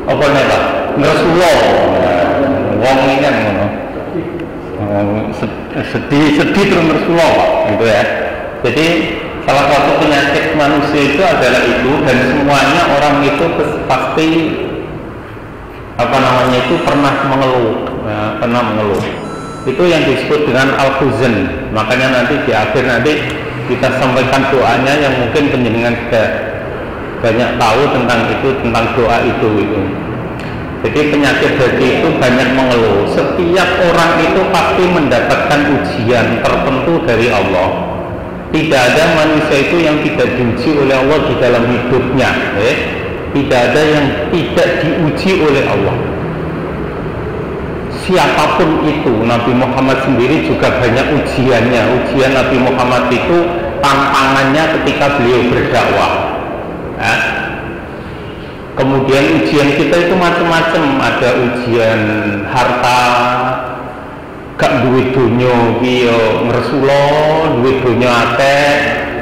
apa nih Pak? Rasulullah. Wong ini kan ngono. Sedih terus Rasulullah Pak, gitu ya. Jadi salah satu penyakit manusia itu adalah itu, dan semuanya orang itu pasti pernah mengeluh, pernah mengeluh. Itu yang disebut dengan al-huzn. Makanya nanti di akhir nanti kita sampaikan doanya yang mungkin penjenengan sudah banyak tahu tentang itu, tentang doa itu. Jadi penyakit hati itu banyak mengeluh. Setiap orang itu pasti mendapatkan ujian tertentu dari Allah. Tidak ada manusia itu yang tidak diuji oleh Allah di dalam hidupnya. Tidak ada yang tidak diuji oleh Allah. Siapapun itu, Nabi Muhammad sendiri juga banyak ujiannya. Ujian Nabi Muhammad itu tantangannya ketika beliau berdakwah. Kemudian ujian kita itu macam-macam. Ada ujian harta, gak duwe donya piye Rasulullah, duwe donya akeh,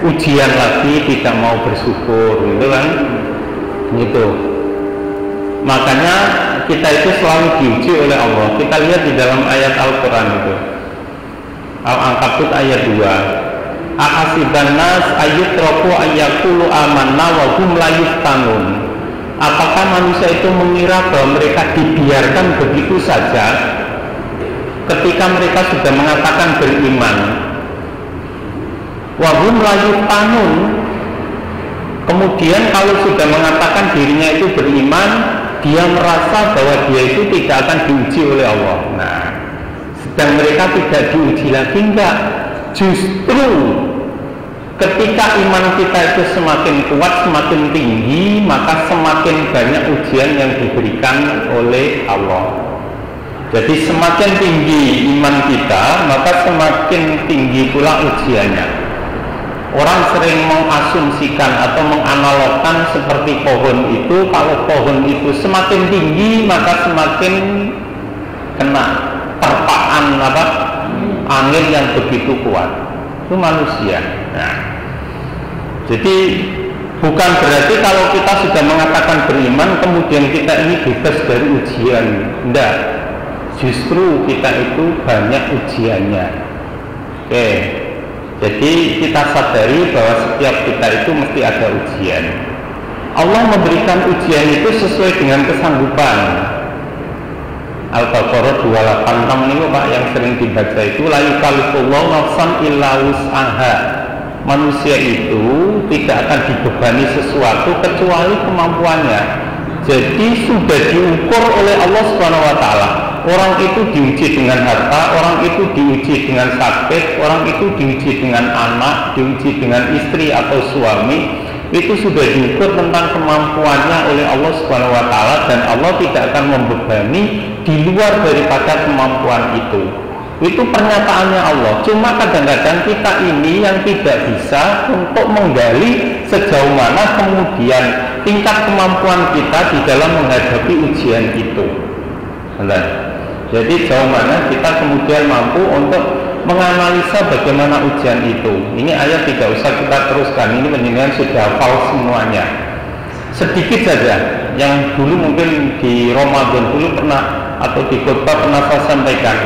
ujian lagi tidak mau bersyukur, gitu kan? Gitu. Makanya kita itu selalu diuji oleh Allah. Kita lihat di dalam ayat Al-Quran itu, Al-Ankabut ayat 2. Ahasiban nas ayyutraku ayyakulu amanna wa hum la yuftanun. Apakah manusia itu mengira bahwa mereka dibiarkan begitu saja ketika mereka sudah mengatakan beriman? Wa hum la yuftanun. Kemudian kalau sudah mengatakan dirinya itu beriman, dia merasa bahwa dia itu tidak akan diuji oleh Allah. Nah, sedang mereka tidak diuji lagi, enggak. Justru ketika iman kita itu semakin kuat, semakin tinggi, maka semakin banyak ujian yang diberikan oleh Allah. Jadi semakin tinggi iman kita, maka semakin tinggi pula ujiannya. Orang sering mengasumsikan atau menganalogkan seperti pohon itu, kalau pohon itu semakin tinggi maka semakin kena terpaan angin yang begitu kuat. Itu manusia. Nah, jadi bukan berarti kalau kita sudah mengatakan beriman kemudian kita ini bebas dari ujian. Tidak. Justru kita itu banyak ujiannya. Oke. Jadi kita sadari bahwa setiap kita itu mesti ada ujian. Allah memberikan ujian itu sesuai dengan kesanggupan. Al-Baqarah 286 ini Pak yang sering dibaca itu, la yukallifullahu nafsan illa wus'aha. Manusia itu tidak akan dibebani sesuatu kecuali kemampuannya. Jadi sudah diukur oleh Allah Subhanahu wa taala. Orang itu diuji dengan harta, orang itu diuji dengan sakit, orang itu diuji dengan anak, diuji dengan istri atau suami. Itu sudah diukur tentang kemampuannya oleh Allah Subhanahu wa taala, dan Allah tidak akan membebani di luar daripada kemampuan itu. Itu pernyataannya Allah. Cuma kadang-kadang kita ini yang tidak bisa untuk menggali sejauh mana kemudian tingkat kemampuan kita di dalam menghadapi ujian itu. Benar. Jadi jauh mana kita kemudian mampu untuk menganalisa bagaimana ujian itu. Ini ayat tidak usah kita teruskan, ini penjenengan sudah hafal semuanya. Sedikit saja yang dulu mungkin di Ramadan dulu pernah atau di khotbah pernah saya sampaikan.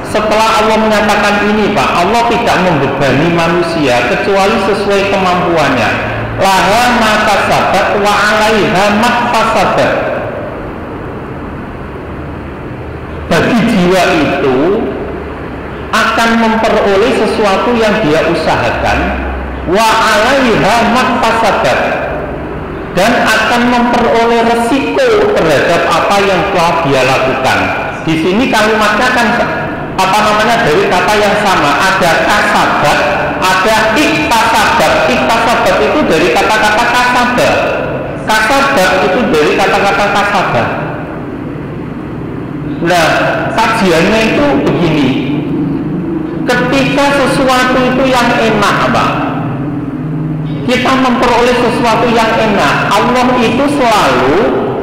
Setelah Allah menyatakan ini Pak, Allah tidak membebani manusia kecuali sesuai kemampuannya. Laha ma kasabat wa 'alaiha ma kasabat. Bagi jiwa itu akan memperoleh sesuatu yang dia usahakan, wa 'alaiha ma kasabat, dan akan memperoleh resiko terhadap apa yang telah dia lakukan. Di sini kalimatnya kan dari kata yang sama, ada kasabat, ada iktasabat. Iktasabat itu dari kata-kata kasabat. Kasabat itu dari kata-kata kasabat. Nah, kajiannya itu begini. Ketika sesuatu itu yang enak, Pak, kita memperoleh sesuatu yang enak, Allah itu selalu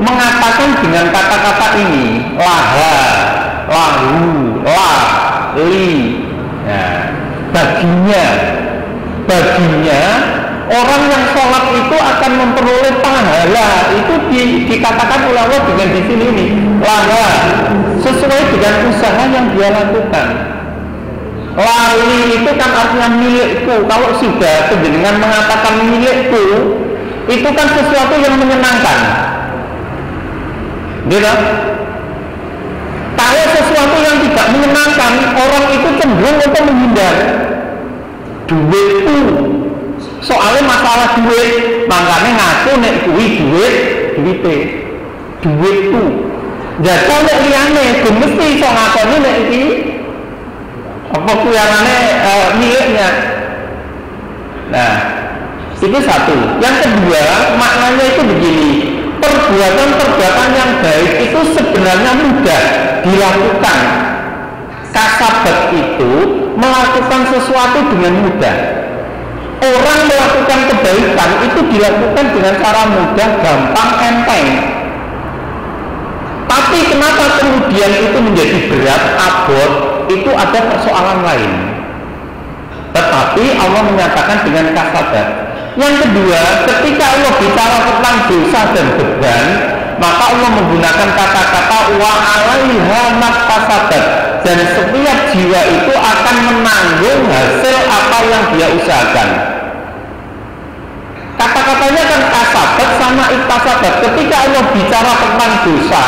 mengatakan dengan kata-kata ini, laha, lahu, la, li. Nah, baginya orang yang sholat itu akan memperoleh pahala. Itu di dikatakan oleh Allah dengan di sini ini laha, sesuai dengan usaha yang dia lakukan. Lali itu kan artinya milikku. Kalau sudah dengan mengatakan milikku, itu kan sesuatu yang menyenangkan, gitu. Kalau sesuatu yang tidak menyenangkan, orang itu cenderung untuk menghindar. Duitku, soalnya masalah duit, makanya ngaku nek kuwi duitku. Jatuh nek liyane, mesti iso ngakoni nek iki apa kuyanane miliknya. Nah, itu satu. Yang kedua, maknanya itu begini. Perbuatan-perbuatan yang baik itu sebenarnya mudah dilakukan. Kasabat itu melakukan sesuatu dengan mudah. Orang melakukan kebaikan itu dilakukan dengan cara mudah, gampang, enteng. Tapi kenapa kemudian itu menjadi berat, abot? Itu ada persoalan lain. Tetapi Allah menyatakan dengan kasabat. Yang kedua, ketika Allah bicara tentang dosa dan beban, maka Allah menggunakan kata-kata wa 'alaiha maktasabat, dan setiap jiwa itu akan menanggung hasil apa yang dia usahakan. Kata-katanya kan kasabat sama iktasabat. Ketika Allah bicara tentang dosa,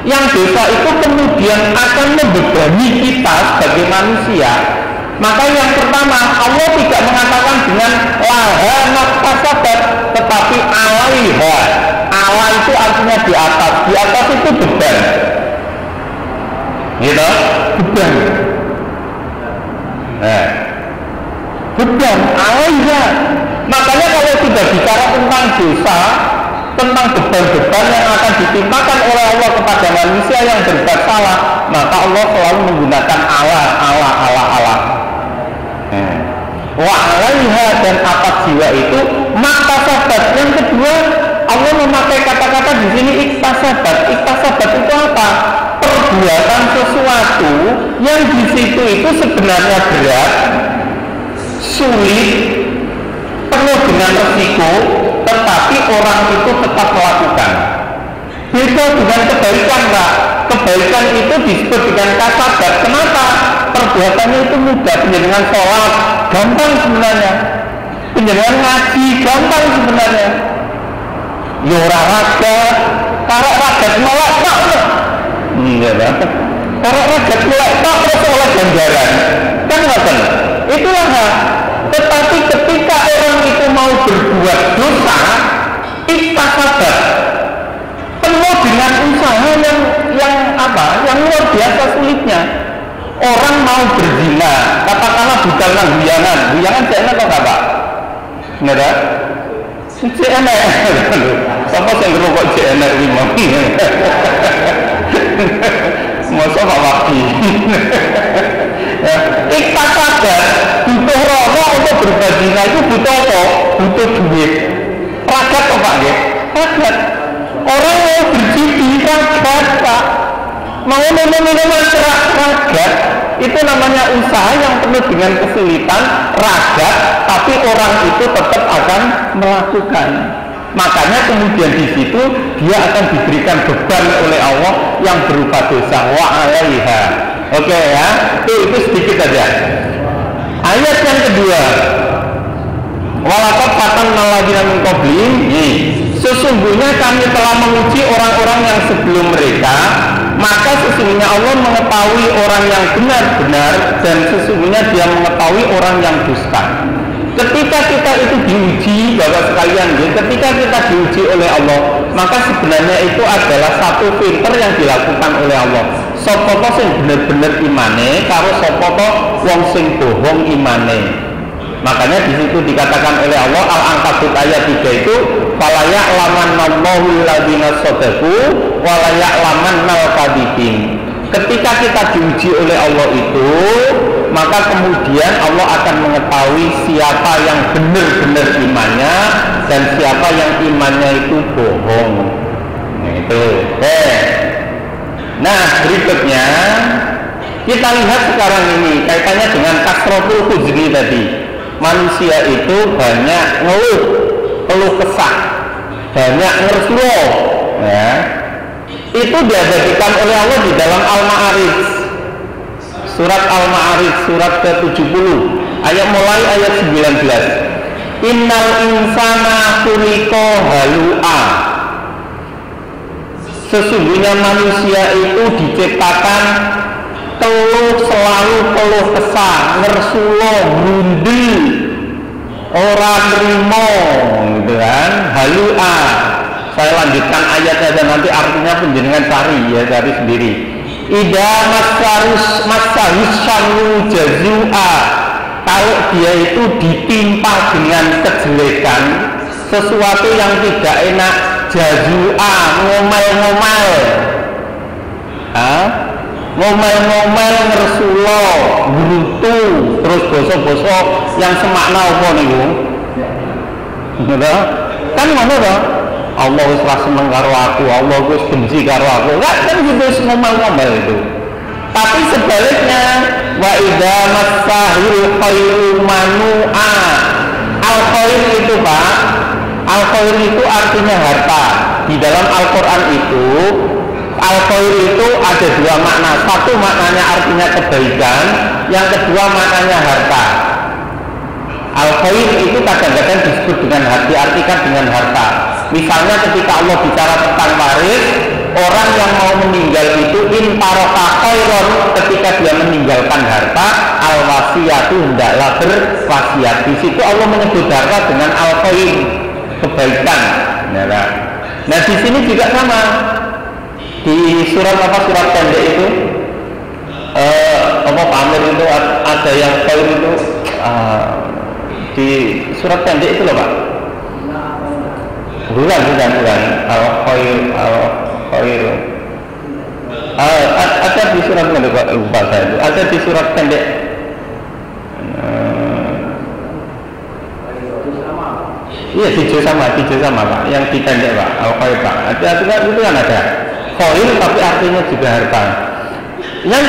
yang dosa itu kemudian akan membebani kita sebagai manusia, maka yang pertama Allah tidak mengatakan dengan laha maktasabat, tetapi alaiha. Ala itu artinya di atas itu beban, gitu, beban. Nah, beban alaiha. Makanya kalau sudah bicara tentang dosa, tentang beban-beban yang akan ditimpakan oleh Allah kepada manusia yang berbuat salah, maka Allah selalu menggunakan ala. Wa 'alaiha, dan atas jiwa itu maktasabat. Yang kedua, Allah memakai kata-kata di sini iktasabat. Iktasabat itu apa? Perbuatan sesuatu yang di situ itu sebenarnya berat, sulit, penuh dengan resiko, tetapi orang itu tetap melakukan. Beda dengan kebaikan, Pak. Kebaikan itu disebut dengan kasabat. Kenapa? Perbuatannya itu mudah. Penjenengan sholat gampang sebenarnya, penjenengan ngaji gampang sebenarnya. Yora raga, karek ragat melek tak, karek ragat melek tak terus oleh ganjaran, kan ngoten. Itulah hak. Tetapi ketika orang itu mau berbuat dosa, iktasabat, penuh dengan usaha yang luar biasa sulitnya. Orang mau berzina, katakanlah bukan huyangan cek atau apa? Nera? Cek enak. Siapa yang ngerokok cek enak lima? Masa Pak Waki? Iktasabat, butuh rono untuk berzina itu butuh apa? Butuh duit. Ragat apa Pak? Ragat. Orang mau berjudi ragat, Pak. Mau minum-minuman ragat, itu namanya usaha yang penuh dengan kesulitan, ragat, tapi orang itu tetap akan melakukan. Makanya kemudian di situ dia akan diberikan beban oleh Allah yang berupa dosa, wa 'alaiha. Oke ya, itu sedikit saja. Ayat yang kedua, walaqad fatanna alladziina min qablihim, sesungguhnya kami telah menguji orang-orang yang sebelum mereka, maka sesungguhnya Allah mengetahui orang yang benar-benar, dan sesungguhnya Dia mengetahui orang yang dusta. Ketika kita itu diuji, Bapak sekalian, ketika kita diuji oleh Allah, maka sebenarnya itu adalah satu filter yang dilakukan oleh Allah. Sopo sing bener-bener imane, karo sopo wong sing bohong imane. Makanya di situ dikatakan oleh Allah, Al-Ankabut ayat 3 itu, fala ya'lamanallahu alladziina shadaqu wa la ya'lamannal kadhibin. Ketika kita diuji oleh Allah itu, maka kemudian Allah akan mengetahui siapa yang benar-benar imannya dan siapa yang imannya itu bohong. Nah, itu. Nah, berikutnya kita lihat sekarang ini kaitannya dengan kasratul huzri tadi. Manusia itu banyak ngeluh, keluh kesah. banyak ngersulo, ya. Itu diabadikan oleh Allah di dalam Al-Ma'arij, surat Al-Ma'arij surat ke-70 mulai ayat 19. Innal insana khuliqa halu'a, sesungguhnya manusia itu diciptakan selalu keluh kesah, ngersulo, grundel, orang nerimo, gitu kan, halu'a. Saya lanjutkan ayatnya dan nanti artinya penjenengan cari sendiri. Ida masarus syarru jazua, kalau dia itu ditimpa dengan kejelekan, sesuatu yang tidak enak, jazua, ngomel-ngomel, ngomel-ngomel, ngersulo, gerutu, terus boso-boso yang semakna apa niku? Kan ngono to? Allah wis ra seneng karo aku, Allah wis benci karo aku. Kan gitu ngomel-ngomel itu. Tapi sebaliknya, wa idza massahul khairu manu'a. Al-khair itu, Pak, al-khair itu artinya harta. Di dalam Al-Qur'an itu al-khair itu ada dua makna. Satu maknanya artinya kebaikan, yang kedua maknanya harta. Al-khair itu kadang-kadang disebut dengan harta, diartikan dengan harta. Misalnya ketika Allah bicara tentang waris, orang yang mau meninggal itu intaraka khairon, ketika dia meninggalkan harta, al-wasiyatu hendaklah berwasiat. Di situ Allah menyebut harta dengan al-khair, kebaikan. Nah di sini juga sama. Di surat surat pendek itu Pak Amir itu ada yang khair itu di surat pendek itu loh Pak. Bukan al-khair ada di surat pendek, lupa saya itu ada di surat pendek. Iya hijau sama Pak, yang di pendek Pak, al-khair Pak. Ada itu kan ada khair tapi artinya juga harta. Yang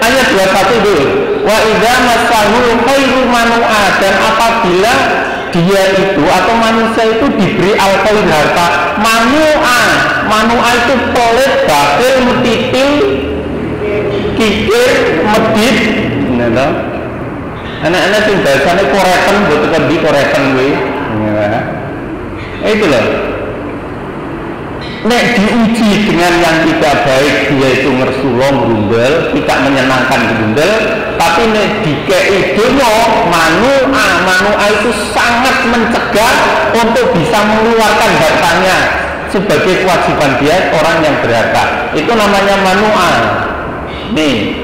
ayat 21 itu, wa idza masahul khairu manu'a, dan apabila dia itu atau manusia itu diberi al-khair harta, manu'a itu pelit, bakil, metitil, kikir, medit, anak-anak yang bahasanya koreken, buat di koreken itu loh. Nek diuji dengan yang tidak baik, dia itu ngersulo, grundel, tidak menyenangkan grundel. Tapi nek dikei donya, manu'a itu sangat mencegah untuk bisa mengeluarkan hartanya sebagai kewajiban dia, orang yang berharta. Itu namanya manu'a. Nih,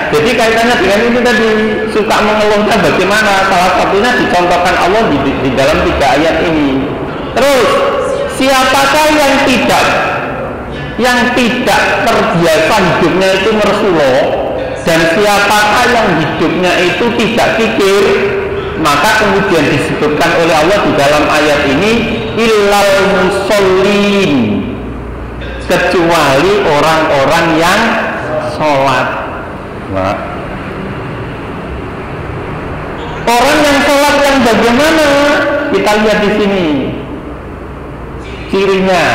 jadi kaitannya dengan itu tadi, suka mengeluhkan bagaimana. Salah satunya dicontohkan Allah di dalam 3 ayat ini. Terus, siapakah yang tidak terbiasa hidupnya itu ngersulo, dan siapakah yang hidupnya itu tidak pikir, maka kemudian disebutkan oleh Allah di dalam ayat ini, illal musallin, kecuali orang-orang yang sholat. Orang yang sholat yang bagaimana? Kita lihat di sini cirinya.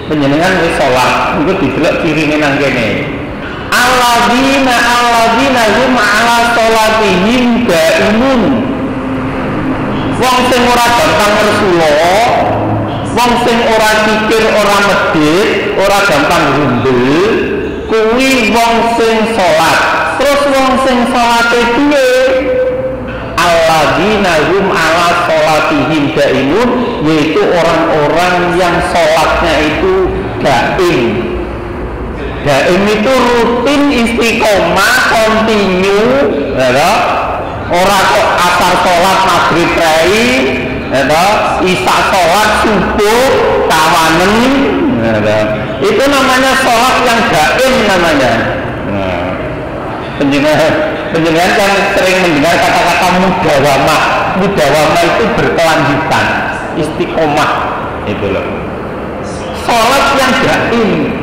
Penjenengan wis sholat, itu didelok cirine nang kene. Alladzina hum ala sholatihim daimun. Wong sing ora gampang ngersulo, wong sing ora pikir, ora medhit, ora gampang grundel, kuwi wong sing sholat. Terus wong sing sholate duwe, alladzina hum ala sholatihim daimun, yaitu orang-orang yang sholatnya itu daim. Daim itu rutin, istiqomah, kontinu, orang kok asar sholat maghrib rai, isya sholat subuh kawanen, itu namanya sholat yang daim namanya. Penjenengan kan sering mendengar kata-kata mudawamah itu berkelanjutan, istiqomah itu loh. Sholat yang daim.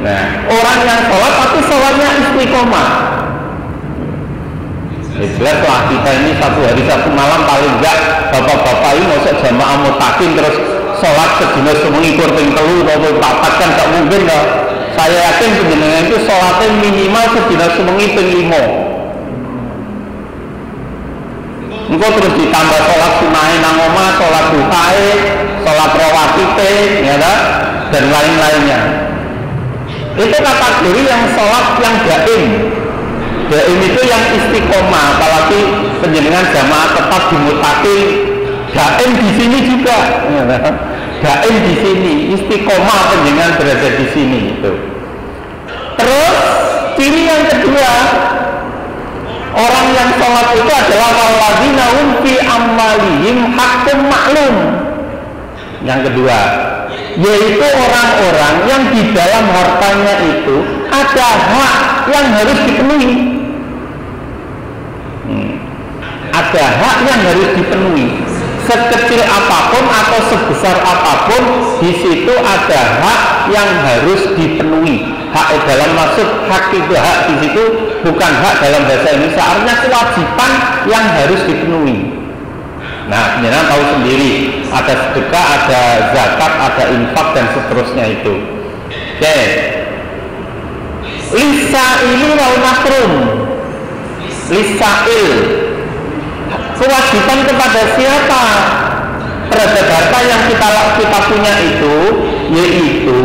Nah, orang yang sholat tapi sholatnya istiqomah. Jelas lah kita ini satu hari satu malam paling enggak bapak-bapak ini masuk jamaah mutakin terus sholat sedina semungi kurting telu atau papat kan gak mungkin loh. Saya yakin penjenengan itu sholatnya minimal sedina semungi ping 5. Engkau terus ditambah sholat sunahe nang omah, sholat duhae, sholat rawatibé, ya kan? Dan lain-lainnya. Itu kategori yang sholat yang daim. Daim itu yang istiqomah, apalagi penjenengan jamaah tetap dimutakin. Daim di sini juga, ya kan? Daim di sini, istiqomah penjenengan berada di sini itu. Terus ciri yang kedua, orang yang sholat itu adalah walladzina hum fi amwalihim haqqun ma'lum. Yang kedua, yaitu orang-orang yang di dalam hartanya itu ada hak yang harus dipenuhi. Ada hak yang harus dipenuhi. Sekecil apapun atau sebesar apapun, di situ ada hak yang harus dipenuhi. Hak dalam maksud hak itu hak di situ bukan hak dalam bahasa Indonesia, artinya kewajiban yang harus dipenuhi. Nah, penjenengan tahu sendiri, ada sedekah, ada zakat, ada infak dan seterusnya itu. Oke. Lisaili wal mahrum. Lisail. Kewajiban kepada siapa terhadap harta yang kita punya itu, yaitu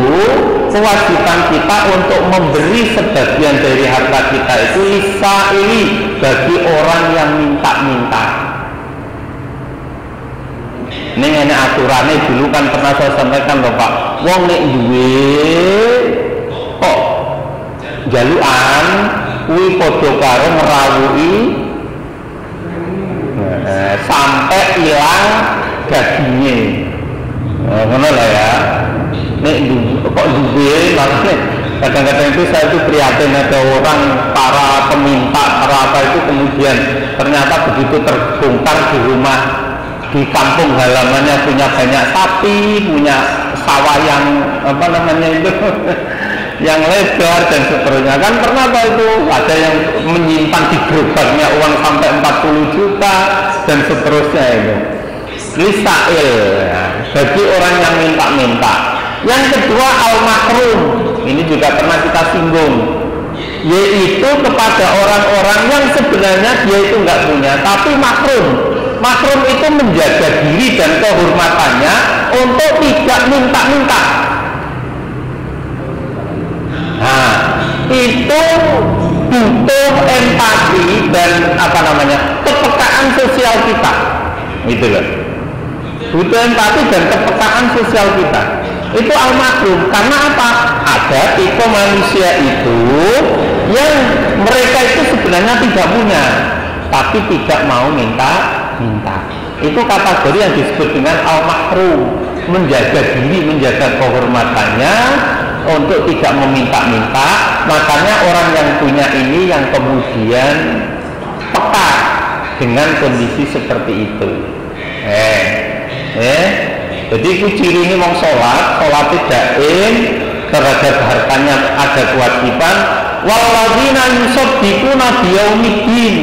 kewajiban kita untuk memberi sebagian dari harta kita itu lisaili bagi orang yang minta-minta. Ini aturannya dulu kan pernah saya sampaikan loh Pak, wong nek duwe kok jaluan kuwi padha karo ngrawuhi sampai hilang dagingnya. Ngono lah ya. Nek kok duwe maksudnya kadang-kadang itu saya itu prihatin ada orang para peminta para apa itu kemudian ternyata begitu terbongkar di rumah di kampung halamannya punya banyak sapi, punya sawah yang apa namanya itu yang lebar dan seterusnya. Kan pernah apa itu ada yang menyimpan di gerobaknya uang sampai 40 juta dan seterusnya itu. Lisail ya, bagi orang yang minta-minta. Yang kedua al-mahrum, ini juga pernah kita singgung, yaitu kepada orang-orang yang sebenarnya dia itu nggak punya tapi mahrum. Mahrum itu menjaga diri dan kehormatannya untuk tidak minta-minta. Nah, itu butuh empati dan apa namanya kepekaan sosial kita, gitu loh. Butuh empati dan kepekaan sosial kita. Itu al-mahrum. Karena apa? Ada tipe manusia itu yang mereka itu sebenarnya tidak punya, tapi tidak mau minta. Itu kategori yang disebut dengan al-mahrum, menjaga diri, menjaga kehormatannya untuk tidak meminta-minta. Makanya orang yang punya ini yang kemudian peka dengan kondisi seperti itu. Jadi ciri ini mau sholat daim terhadap hartanya ada kewajiban. Walladzina yusaddiquna biyaumiddin.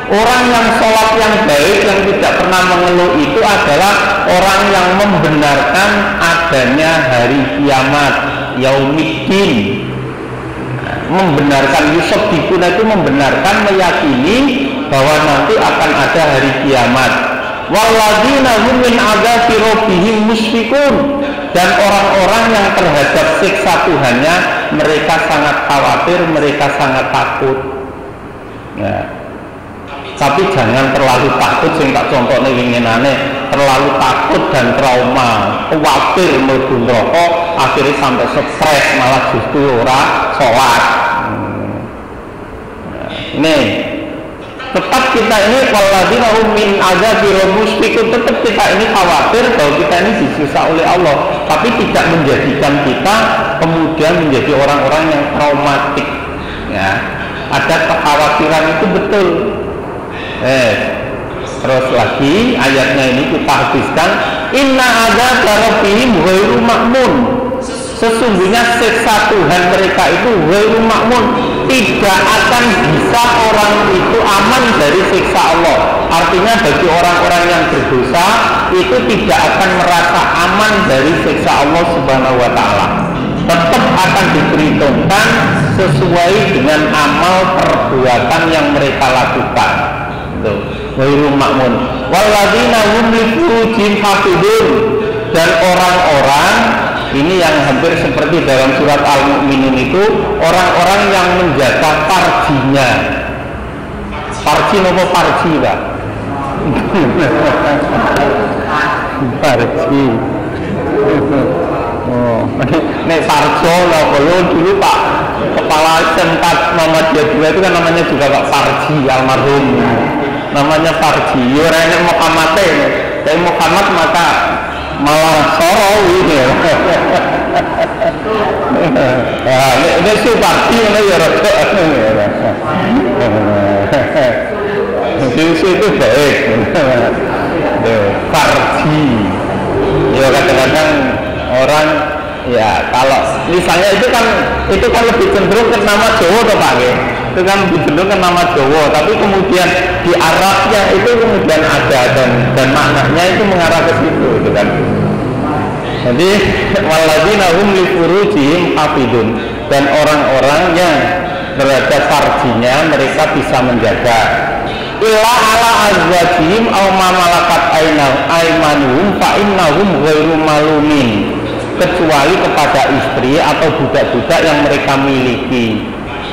Orang yang sholat yang baik yang tidak pernah mengeluh itu adalah orang yang membenarkan adanya hari kiamat, yaumiddin. Membenarkan yusaddiquna itu membenarkan, meyakini bahwa nanti akan ada hari kiamat. Walladzina hum min adzabi rabbihim musyfiqun. Dan orang-orang yang terhadap siksa Tuhannya mereka sangat khawatir, mereka sangat takut. Ya. Tapi jangan terlalu takut, sing tak contohnya inginane terlalu takut dan trauma, khawatir mlebu neraka, akhirnya sampai stres malah justru ora sholat. Ini tetap kita ini walladzina hum min adzabi rabbihim, tetap kita ini khawatir bahwa kita ini disiksa oleh Allah, tapi tidak menjadikan kita kemudian menjadi orang-orang yang traumatik. Ya, ada kekhawatiran itu betul. Terus lagi ayatnya ini kita habiskan, inna adzaba rabbihim ghairu ma'mun. Sesungguhnya siksa Tuhan mereka itu ghairu ma'mun, tidak akan bisa orang itu aman dari siksa Allah. Artinya bagi orang-orang yang berdosa itu tidak akan merasa aman dari siksa Allah Subhanahu wa Ta'ala. Tetap akan diperhitungkan sesuai dengan amal perbuatan yang mereka lakukan. Wairu makmun. Walladzina hum li furujihim hafidun, dan orang-orang ini yang hampir seperti dalam surat Al-Mu'minun itu, orang-orang yang menjaga farjinya. Farji nopo farji, Pak? Farji. Oh, nek Farjo nopo dulu Pak Kepala Semkat Muhammadiyah II itu kan namanya juga Pak Farji almarhum. Namanya Farji. Yo rene Muhammad tapi Muhammad maka malah sorowi ya. Nah, ini Farji ini ya rada. Itu baik. Farji. Ya kadang-kadang orang ya kalau misalnya itu kan lebih cenderung ke nama Jawa toh Pak ya? Itu kan lebih cenderung ke nama Jawa, tapi kemudian di Arabnya itu kemudian ada dan maknanya itu mengarah ke situ gitu kan. Jadi walladzina hum li furujihim hafidun, dan orang-orang yang terhadap farjinya mereka bisa menjaga. Illa ala azwajihim aw ma malakat aymanuhum fa innahum ghairu malumin, kecuali kepada istri atau budak-budak yang mereka miliki.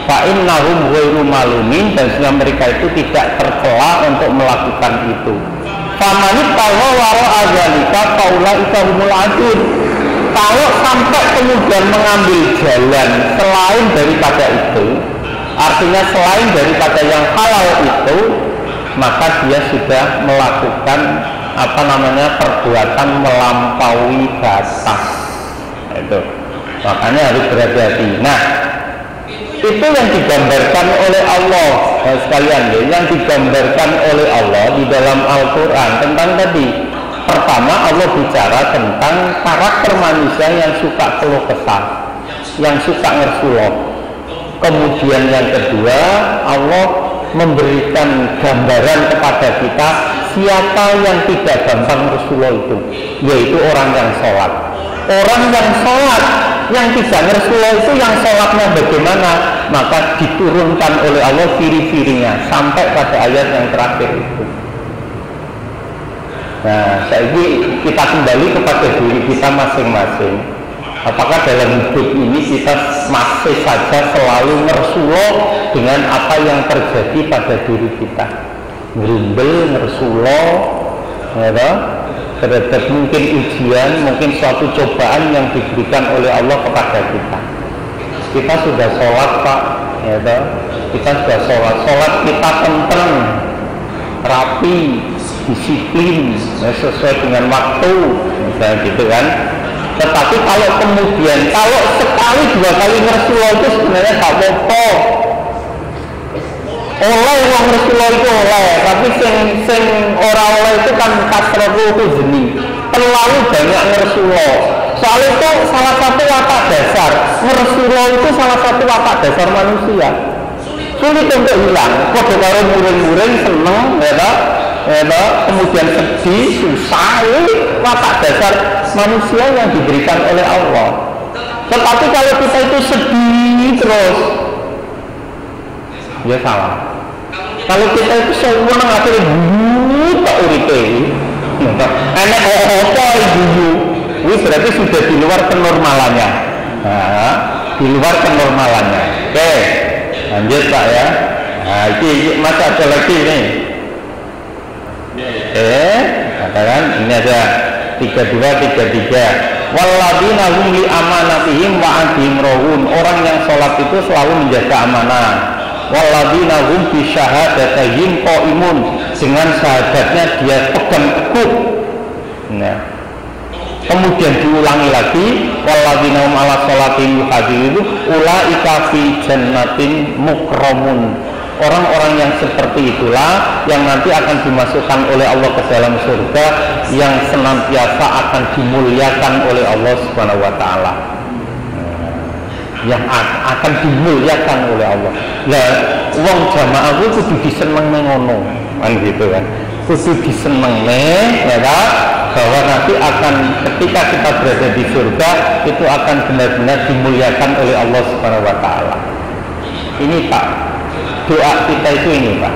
Fa innahum ghairu malumin, dan sehingga mereka itu tidak tercela untuk melakukan itu. Famanit tawa waro azalika faulaika humul adun. Kalau sampai kemudian mengambil jalan selain daripada itu, artinya selain daripada yang halal itu, maka dia sudah melakukan perbuatan melampaui batas. Itu makanya harus berhati-hati. Nah, itu yang digambarkan oleh Allah sekalian, yang digambarkan oleh Allah di dalam Al-Quran tentang tadi. Pertama, Allah bicara tentang karakter manusia yang suka keluh kesah, yang suka ngersuloh. Kemudian yang kedua, Allah memberikan gambaran kepada kita siapa yang tidak gampang ngersuloh itu, yaitu orang yang sholat. Orang yang sholat, yang tidak ngersuloh itu yang sholatnya bagaimana, maka diturunkan oleh Allah ciri-cirinya sampai pada ayat yang terakhir itu. Nah, jadi kita kembali kepada diri kita masing-masing. Apakah dalam hidup ini kita masih saja selalu ngersuloh dengan apa yang terjadi pada diri kita? Ngerumbel, ngersuloh, ya, terhadap mungkin ujian, mungkin suatu cobaan yang diberikan oleh Allah kepada kita. Kita sudah sholat Pak, ya, kita sudah sholat kita tentrem, rapi, disiplin, ya, sesuai dengan waktu, misalnya gitu kan. Tetapi kalau kemudian sekali dua kali ngersuloh itu sebenarnya tak apa-apa. Oleh wong ngersuloh itu oleh, tapi sing ora oleh itu kan kasrotu itu jenis. Terlalu banyak ngersuloh. Soal itu salah satu watak dasar. Ngersuloh itu salah satu watak dasar manusia. Sulit untuk hilang. Kode karo muring-muring seneng, ya, kemudian sedih, susah, ini watak dasar manusia yang diberikan oleh Allah. Tetapi kalau kita itu sedih terus, ya salah. Kalau kita itu senang akhirnya tak uripe, enak apa ibu, ini berarti sudah di luar kenormalannya. Nah, di luar kenormalannya. Oke, lanjut Pak ya. Nah, ini masa ada lagi nih. Katakan ini ada 32-33. Walladzina hum li amanatihim wa ahdihim rahun. Orang yang sholat itu selalu menjaga amanah. Walladzina hum bi syahadatihim qaimun. Dengan syahadatnya dia pegang teguh. Nah, kemudian diulangi lagi, walladzina hum ala sholatihim yuhafizun ulaika fi jannatin mukramun. Orang-orang yang seperti itulah yang nanti akan dimasukkan oleh Allah ke dalam surga, yang senantiasa akan dimuliakan oleh Allah Subhanahu wa Ta'ala. yang akan dimuliakan oleh Allah. Lah wong jamaah itu kudu diseneng ngono kan gitu kan, kudu diseneng ya kan, bahwa nanti akan ketika kita berada di surga itu akan benar-benar dimuliakan oleh Allah Subhanahu wa taala. Ini Pak, doa kita itu ini Pak.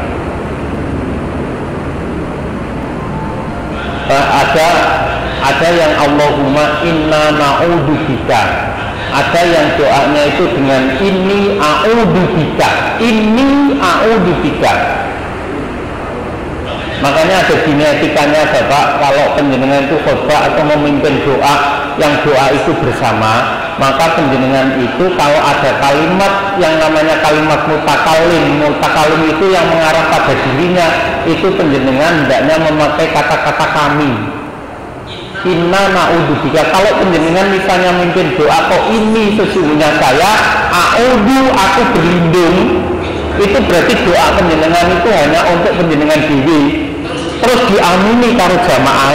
Ada yang Allahumma inna na'udzubika, ada yang doanya itu dengan inni a'udzubika, inni a'udzubika. Makanya ada genetikanya ada Pak, kalau penjenengan itu khotbah atau memimpin doa, yang doa itu bersama, maka penjenengan itu kalau ada kalimat yang namanya kalimat mutakalim itu yang mengarah pada dirinya, itu penjenengan hendaknya memakai kata-kata kami. Inna na'udzubika. Kalau penjenengan misalnya memimpin doa, kok ini sesungguhnya saya, a'udzu aku berlindung, itu berarti doa penjenengan itu hanya untuk penjenengan diri. Terus diamini karo jamaah,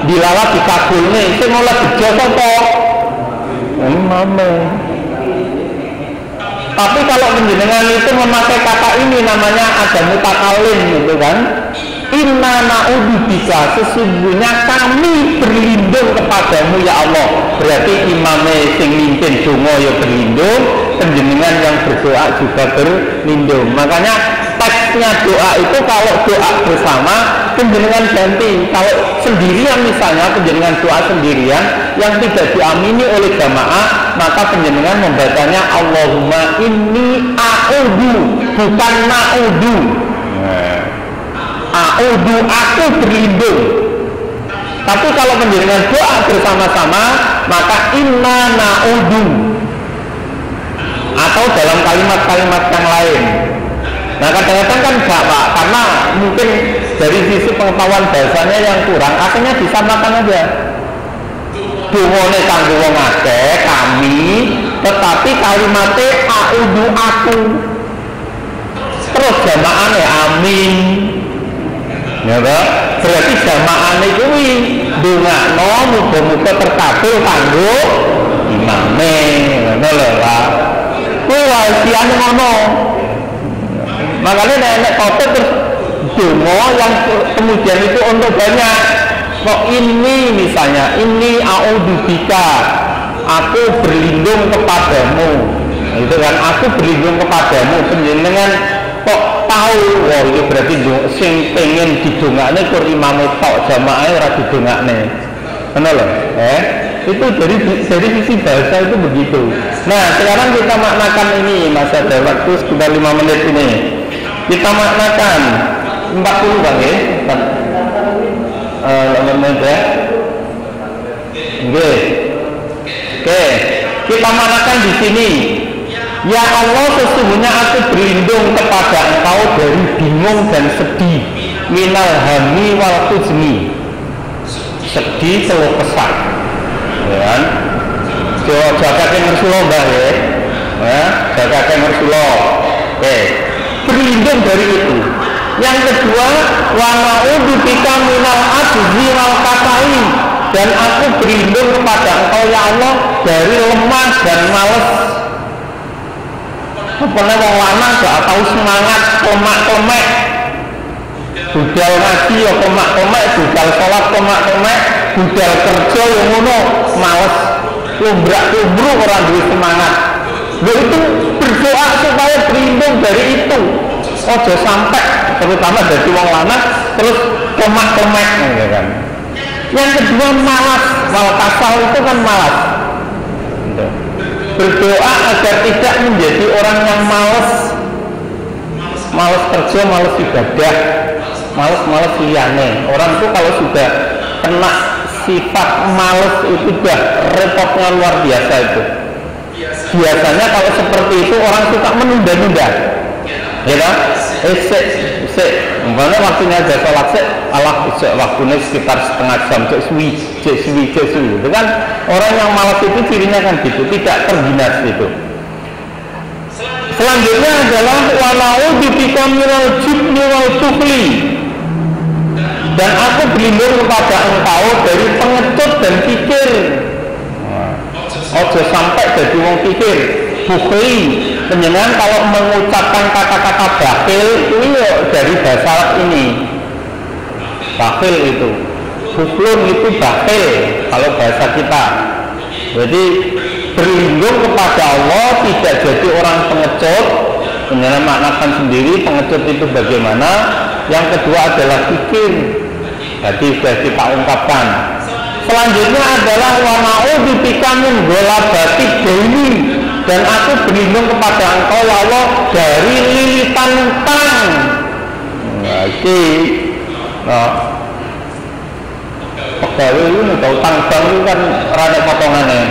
dilawat dikabulne, sing oleh bejo sapa? Mame. Tapi kalau penjenengan itu memakai kata ini namanya ada mutakalim gitu kan. Inna na'udzubika, sesungguhnya kami berlindung kepadamu ya Allah. Berarti imame sing mimpin donga ya berlindung, penjenengan yang berdoa juga berlindung. Makanya teksnya doa itu kalau doa bersama penjenengan ganti. Kalau sendirian misalnya penjenengan doa sendirian yang tidak diamini oleh jamaah, maka penjenengan membacanya Allahumma inni a'udzu, bukan na'udzu. A'udzu aku berlindung. Tapi kalau penjenengan doa bersama-sama maka inna na'udzu, atau dalam kalimat-kalimat yang lain. Nah kadang-kadang kan enggak Pak, karena mungkin dari sisi pengetahuan bahasanya yang kurang, akhirnya disamakan aja. Dungone kanggo wong akeh kami, tetapi kalimatnya a'udzu aku. Terus jamaahane amin. Ya toh? Berarti jamaahane kuwi ndongakno muga-muga terkabul kanggo imame. Ngono lho Pak. Kuwi wae siane ngono. Makanya nenek khotbah terus donga yang kemudian itu untuk banyak. Kok ini misalnya, ini a'udzubika, aku berlindung kepadamu. Itu kan, aku berlindung kepadamu. Penjenengan kok tahu, wah itu berarti sing pengen didongakne kur imam tok, jamaah ora didongakne. Ngono lho, itu dari sisi bahasa itu begitu. Nah, sekarang kita maknakan ini, masa ada waktu sekitar 5 menit ini. Kita maknakan 40 Bang ya. Menit ya. Oke. Kita maknakan di sini. Ya Allah, sesungguhnya aku berlindung kepada Engkau dari bingung dan sedih, minal hammi wal huzni, sedih keluh kesah, ya kan? Jagaken Rasulullah Mbah ya, jagaken Rasulullah. Oke, berlindung dari itu. Yang kedua, wa na'udzubika minal ajzi wal kasali, dan aku berlindung kepada Engkau ya Allah dari lemah dan malas. Pernah wong lanang gak tahu semangat, komak-komek, budal ngaji ya komak-komek, budal sholat komak-komek, budal kerja ya ngono, males, lumbrak-lumbruk orang duwe semangat. Lho itu berdoa supaya berlindung dari itu. Ojo sampai terutama dari wong lanang terus komak-komek gitu kan. Yang kedua malas, wal kasal itu kan malas. Berdoa agar tidak menjadi orang yang malas kerja, malas ibadah, malas liyane. Orang itu kalau sudah kena sifat malas itu udah repotnya luar biasa itu. Biasanya kalau seperti itu orang suka menunda-nunda, ya kan? Umpamanya waktunya ada sholat waktunya sekitar setengah jam, cek suwi, itu kan orang yang malas itu cirinya kan gitu, tidak terbinas itu. Selanjutnya adalah wa na'udzubika minal jubni wal bukhli, dan aku berlindung kepada Engkau dari pengecut dan kikir. Ojo sampai jadi wong pikir bukli. Penjenengan kalau mengucapkan kata-kata bakhil itu dari bahasa Arab ini. Bakhil itu, buklun itu bakhil kalau bahasa kita. Jadi berlindung kepada Allah, tidak jadi orang pengecut. Penjenengan maknakan sendiri pengecut itu bagaimana. Yang kedua adalah pikir. Jadi sudah kita ungkapkan. Selanjutnya adalah wa na'udzubika min ghalabati daini, dan aku berlindung kepada Engkau ya Allah dari lilitan utang. Pegawai ini tahu utang bank itu kan rada potongannya.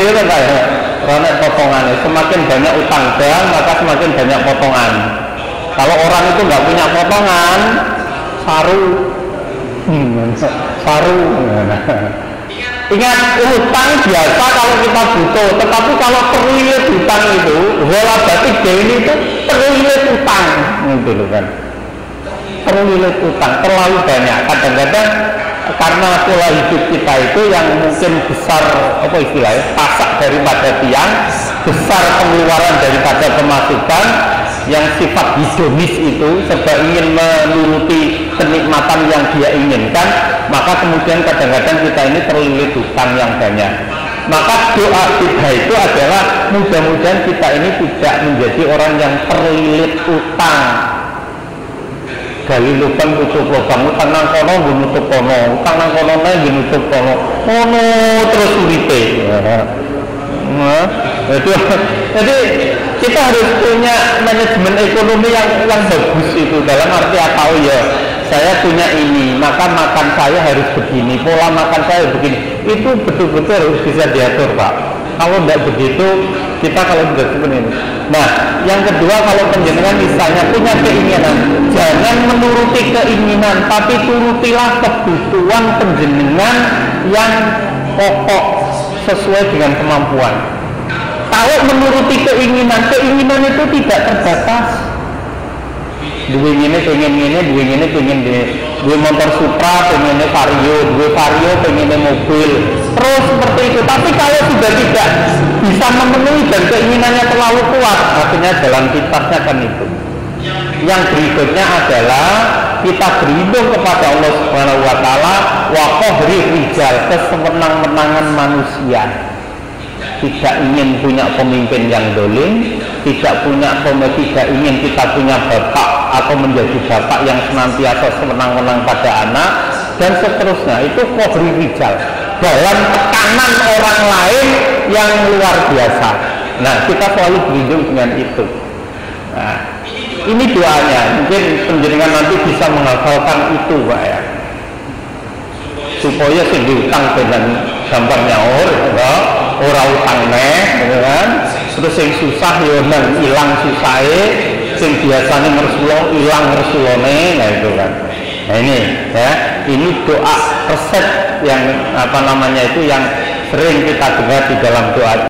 Iya kan ya, rada potongannya. Semakin banyak utang bank maka semakin banyak potongan. Kalau orang itu nggak punya potongan, saru. Ingat, utang biasa kalau kita butuh, tetapi kalau terlilit utang itu, ghalabati daini itu terlilit utang, gitu loh kan. Terlilit utang terlalu banyak. Kadang-kadang karena pola hidup kita itu yang mungkin besar, apa istilahnya, pasak daripada tiang, besar pengeluaran daripada pemasukan, yang sifat hedonis itu serba ingin menuruti kenikmatan yang dia inginkan, maka kemudian kadang-kadang kita ini terlilit utang yang banyak. Maka doa kita itu adalah mudah-mudahan kita ini tidak menjadi orang yang terlilit utang. Gali lubang tutup lubang, utang nang kono nutup kono, utang nang kono nutup kono, kono terus uripe. Jadi kita harus punya manajemen ekonomi yang bagus itu, dalam arti apa? Oh ya, saya punya ini, maka makan saya harus begini, pola makan saya begini. Itu betul-betul harus bisa diatur, Pak. Kalau tidak begitu, kita kalau sudah seperti ini. Nah, yang kedua, kalau penjenengan misalnya punya keinginan, jangan menuruti keinginan, tapi turutilah kebutuhan penjenengan yang pokok sesuai dengan kemampuan. Kalau menuruti keinginan itu tidak terbatas. Dua ini pengen dua motor Supra, pengen Vario, dua Vario, pengen mobil, terus seperti itu. Tapi kalau sudah tidak bisa memenuhi dan keinginannya terlalu kuat, artinya jalan pintasnya kan itu. Yang berikutnya adalah kita berlindung kepada Allah Subhanahu Wa Taala, wa qahri rijal, kesewenang-wenangan manusia. Tidak ingin punya pemimpin yang dolim, tidak ingin kita punya bapak atau menjadi bapak yang senantiasa sewenang-wenang pada anak, dan seterusnya. Itu qahri rijal, dalam tekanan orang lain yang luar biasa. Nah, kita selalu berlindung dengan itu. Nah, ini doanya. Mungkin penjenengan nanti bisa menghafalkan itu, Pak ya, supaya sing diutang dengan gampang nyaur, orang utang kan? Terus yang susah ya nang hilang susahe, yang biasanya ngersulo hilang ngersulone, nah itu kan. Nah ini ya, ini doa resep yang apa namanya itu yang sering kita dengar di dalam doa